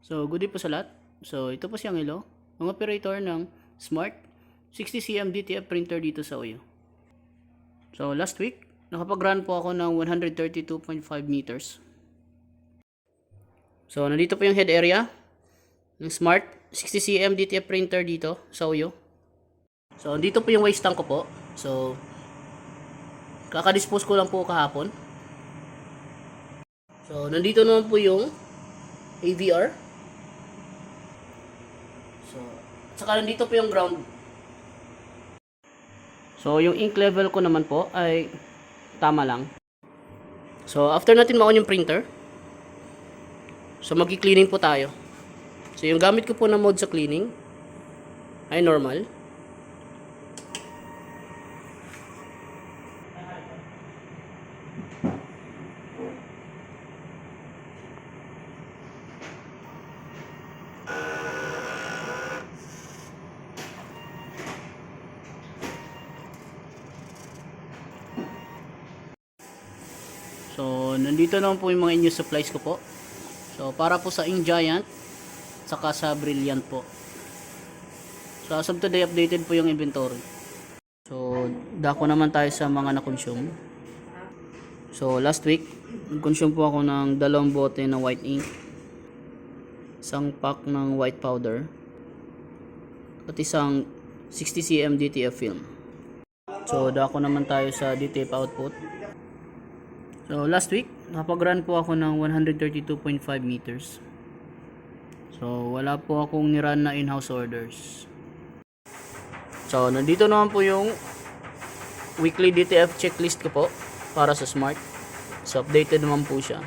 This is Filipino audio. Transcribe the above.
So, good day po sa lahat. So, ito po si Angelo, ang operator ng Smart 60cm DTF printer dito sa Oyo. So, last week, nakapag-run po ako ng 132.5 meters. So, nandito po yung head area ng Smart 60cm DTF printer dito sa Oyo. So, dito po yung waste tank ko po. So, kakadispose ko lang po kahapon. So, nandito naman po yung AVR. So, saka nandito po yung ground. So, yung ink level ko naman po ay tama lang. So, after natin ma-on yung printer, so magi-cleaning po tayo. So, yung gamit ko po na mode sa cleaning ay normal. So, nandito naman po yung mga in-use supplies ko po. So, para po sa Ink Giant, saka sa Brilliant po. So, as of today, updated po yung inventory. So, dako naman tayo sa mga na-consume. So, last week, nag-consume po ako ng 2 bote ng white ink, isang pack ng white powder, at isang 60cm DTF film. So, dako naman tayo sa DTF output. So, last week, nakapag-run po ako ng 132.5 meters. So, wala po akong nirun na in-house orders. So, nandito naman po yung weekly DTF checklist ko po para sa Smart. So, updated naman po siya.